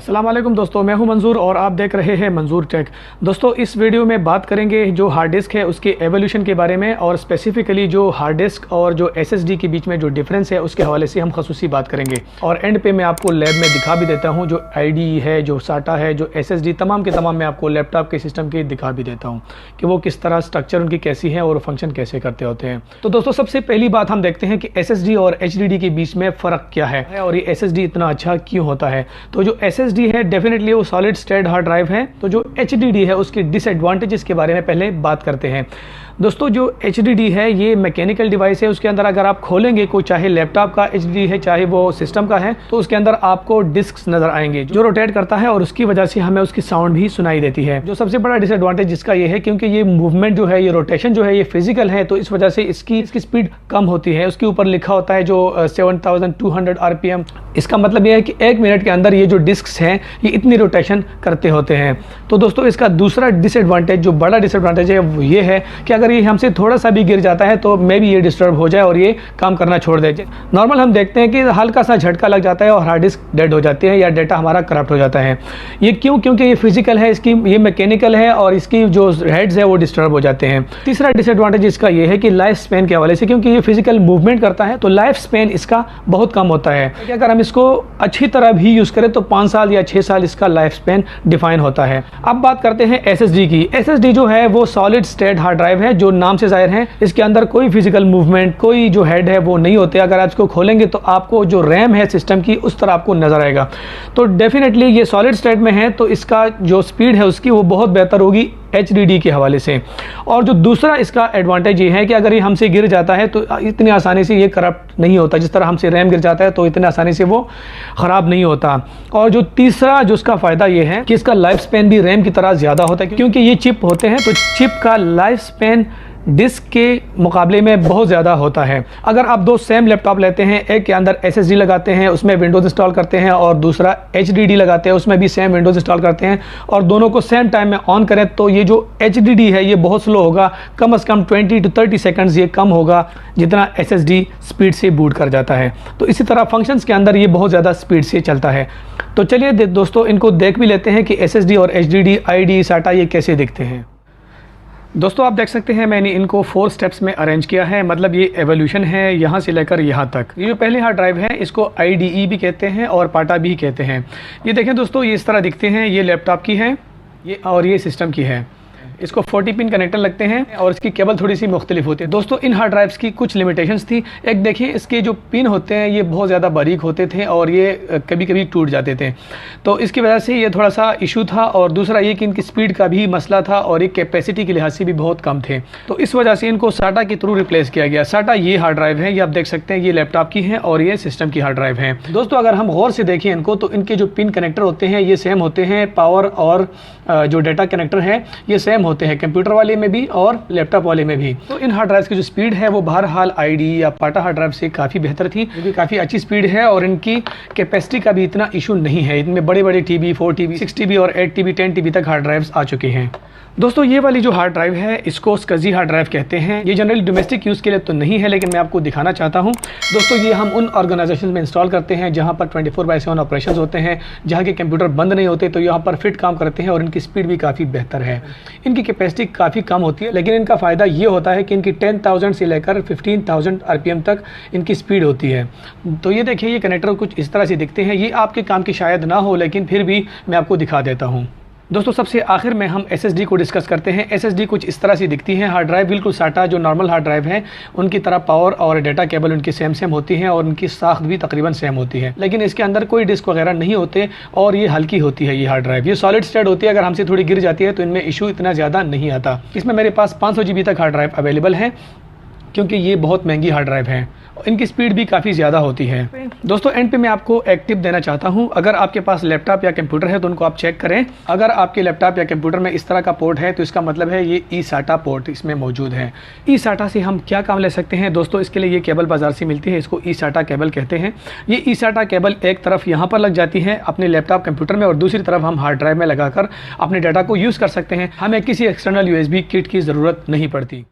अस्सलाम वालेकुम दोस्तों, मैं हूं मंजूर और आप देख रहे हैं मंजूर टेक। दोस्तों, इस वीडियो में बात करेंगे जो हार्ड डिस्क है उसके एवोल्यूशन के बारे में और स्पेसिफिकली जो हार्ड डिस्क और जो एसएसडी के बीच में जो डिफरेंस है उसके हवाले से हम खसूसी बात करेंगे। और एंड पे मैं आपको लैब में दिखा भी देता हूँ जो आईडी है, जो साटा है, जो एसएसडी, तमाम के तमाम मैं आपको लैपटॉप के सिस्टम के दिखा भी देता हूँ कि वो किस तरह स्ट्रक्चर उनकी कैसी है और फंक्शन कैसे करते होते हैं। तो दोस्तों, सबसे पहली बात हम देखते हैं कि एसएसडी और एचडीडी के बीच में फ़र्क क्या है और ये एसएसडी इतना अच्छा क्यों होता है। तो जो एसएसडी है डेफिनेटली वो सॉलिड स्टेट हार्ड ड्राइव है। तो जो एचडीडी है उसके डिसएडवांटेजेस के बारे में पहले बात करते हैं। दोस्तों, जो एचडीडी है ये मैकेनिकल डिवाइस है। उसके अंदर अगर आप खोलेंगे कोई, चाहे लैपटॉप का एचडीडी है चाहे वो सिस्टम का है, तो उसके अंदर आपको डिस्क नजर आएंगे जो रोटेट करता है और उसकी वजह से हमें उसकी साउंड भी सुनाई देती है। जो सबसे बड़ा डिसएडवांटेज इसका ये है क्योंकि ये मूवमेंट जो है, ये रोटेशन जो है, ये फिजिकल है, तो इस वजह से इसकी स्पीड कम होती है। उसके ऊपर लिखा होता है जो 7200 आरपीएम। इसका मतलब यह है कि 1 मिनट के अंदर ये जो डिस्क हैं ये इतनी रोटेशन करते होते हैं। तो दोस्तों, इसका दूसरा डिसएडवांटेज, जो बड़ा डिसएडवांटेज है वो ये है कि अगर ये हमसे थोड़ा सा भी गिर जाता है तो मे भी ये डिस्टर्ब हो जाए और ये काम करना छोड़ दे। नॉर्मल हम देखते हैं कि हल्का सा झटका लग जाता है और हार्ड डिस्क डेड हो जाती है या डेटा हमारा करप्ट हो जाता है। ये क्यों? क्योंकि ये फिजिकल है, इसकी ये मैकेनिकल है और इसकी जो हेड्स है वो डिस्टर्ब हो जाते हैं। तीसरा डिसएडवांटेज इसका ये है कि लाइफ स्पेन के हवाले से, क्योंकि ये फिजिकल मूवमेंट करता है तो लाइफ स्पेन इसका बहुत कम होता है। अगर हम इसको अच्छी तरह भी यूज करें तो 5 साल या 6 साल इसका लाइफ स्पेन डिफाइन होता है। अब बात करते हैं एसएसडी की। एसएसडी जो है वो सॉलिड स्टेट हार्ड ड्राइव है, जो नाम से जाहिर है। इसके अंदर कोई फिजिकल मूवमेंट, कोई जो हेड है वो नहीं होते। अगर आप इसको खोलेंगे तो आपको जो रैम है सिस्टम की उस तरह आपको नजर आएगा। तो डेफिनेटली ये सॉलिड स्टेट में है तो इसका जो स्पीड है उसकी वो बहुत बेहतर होगी एचडीडी के हवाले से। और जो दूसरा इसका एडवांटेज ये है कि अगर ये हमसे गिर जाता है तो इतनी आसानी से ये करप्ट नहीं होता। जिस तरह हमसे रैम गिर जाता है तो इतनी आसानी से वो ख़राब नहीं होता। और जो तीसरा जो इसका फ़ायदा ये है कि इसका लाइफ स्पेन भी रैम की तरह ज़्यादा होता है, क्योंकि ये चिप होते हैं तो चिप का लाइफ स्पेन डिस्क के मुकाबले में बहुत ज़्यादा होता है। अगर आप दो सेम लैपटॉप लेते हैं, एक के अंदर एसएसडी लगाते हैं, उसमें विंडोज़ इंस्टॉल करते हैं, और दूसरा एचडीडी लगाते हैं, उसमें भी सेम विंडोज़ इंस्टॉल करते हैं, और दोनों को सेम टाइम में ऑन करें तो ये जो एचडीडी है ये बहुत स्लो होगा। कम से कम 20 to 30 सेकंड्स ये कम होगा जितना एसएसडी स्पीड से बूट कर जाता है। तो इसी तरह फंक्शंस के अंदर ये बहुत ज़्यादा स्पीड से चलता है। तो चलिए दोस्तों, इनको देख भी लेते हैं कि एसएसडी और एचडीडी, आईडी, साटा ये कैसे दिखते हैं। दोस्तों, आप देख सकते हैं मैंने इनको 4 स्टेप्स में अरेंज किया है। मतलब ये एवोल्यूशन है यहाँ से लेकर यहाँ तक। ये जो पहली हार्ड ड्राइव है इसको आईडीई भी कहते हैं और पाटा भी कहते हैं। ये देखें दोस्तों, ये इस तरह दिखते हैं। ये लैपटॉप की है ये, और ये सिस्टम की है। इसको 40 पिन कनेक्टर लगते हैं और इसकी केबल थोड़ी सी मुख्तलिफ होती है। दोस्तों, इन हार्ड ड्राइव्स की कुछ लिमिटेशंस थी। एक देखिए, इसके जो पिन होते हैं ये बहुत ज़्यादा बारीक होते थे और ये कभी कभी टूट जाते थे, तो इसकी वजह से ये थोड़ा सा इशू था। और दूसरा ये कि इनकी स्पीड का भी मसला था और ये कैपेसिटी के लिहाज से भी बहुत कम थे, तो इस वजह से इनको साटा के थ्रू रिप्लेस किया गया। साटा ये हार्ड ड्राइव है, ये आप देख सकते हैं, ये लैपटॉप की है और ये सिस्टम की हार्ड ड्राइव है। दोस्तों, अगर हम गौर से देखें इनको तो इनके जो पिन कनेक्टर होते हैं ये सेम होते हैं। पावर और जो डाटा कनेक्टर है ये सेम होते हैं, कंप्यूटर वाले में भी और लैपटॉप वाले में भी। तो इन हार्ड ड्राइव की जो स्पीड है वो बहरहाल आईडी या पाटा हार्ड ड्राइव से काफ़ी बेहतर थी, क्योंकि काफ़ी अच्छी स्पीड है और इनकी कैपेसिटी का भी इतना इशू नहीं है। इनमें बड़े बड़े टीबी, 4 TB, 6 TB और 8 TB, 10 TB तक हार्ड ड्राइव्स आ चुके हैं। दोस्तों, ये वाली जो हार्ड ड्राइव है इसको SCSI हार्ड ड्राइव कहते हैं। ये जनरली डोमेस्टिक यूज़ के लिए तो नहीं है, लेकिन मैं आपको दिखाना चाहता हूँ। दोस्तों, ये हम उन ऑर्गेनाइजेशन में इंस्टॉल करते हैं जहाँ पर 24/7 ऑपरेशन होते हैं, जहाँ के कंप्यूटर बंद नहीं होते, तो यहाँ पर फिट काम करते हैं और इनकी स्पीड भी काफ़ी बेहतर है। इनकी कैपेसिटी काफ़ी कम होती है, लेकिन इनका फ़ायदा ये होता है कि इनकी 10,000 से लेकर 15,000 RPM तक इनकी स्पीड होती है। तो ये देखिए, ये कनेक्टर कुछ इस तरह से दिखते हैं। ये आपके काम की शायद ना हो, लेकिन फिर भी मैं आपको दिखा देता हूँ। दोस्तों, सबसे आखिर में हम एसएसडी को डिस्कस करते हैं। एसएसडी कुछ इस तरह से दिखती है। हार्ड ड्राइव बिल्कुल साटा जो नॉर्मल हार्ड ड्राइव है उनकी तरह पावर और डाटा केबल उनकी सेम होती है और उनकी साख्त भी तकरीबन सेम होती है, लेकिन इसके अंदर कोई डिस्क वगैरह नहीं होते और ये हल्की होती है। ये हार्ड ड्राइव ये सॉलिड स्टेट होती है। अगर हमसे थोड़ी गिर जाती है तो इनमें इशू इतना ज़्यादा नहीं आता। इसमें मेरे पास 500 GB तक हार्ड ड्राइव अवेलेबल है, क्योंकि ये बहुत महंगी हार्ड ड्राइव है। इनकी स्पीड भी काफ़ी ज़्यादा होती है। दोस्तों, एंड पे मैं आपको एक टिप देना चाहता हूँ। अगर आपके पास लैपटॉप या कंप्यूटर है तो उनको आप चेक करें। अगर आपके लैपटॉप या कंप्यूटर में इस तरह का पोर्ट है तो इसका मतलब है ये ई साटा पोर्ट इसमें मौजूद है। ई साटा से हम क्या काम ले सकते हैं दोस्तों? इसके लिए ये केबल बाज़ार से मिलती है, इसको ई साटा केबल कहते हैं। ये ई साटा केबल एक तरफ यहाँ पर लग जाती है अपने लैपटॉप कंप्यूटर में और दूसरी तरफ हम हार्ड ड्राइव में लगाकर अपने डाटा को यूज़ कर सकते हैं। हमें किसी एक्सटर्नल USB किट की ज़रूरत नहीं पड़ती।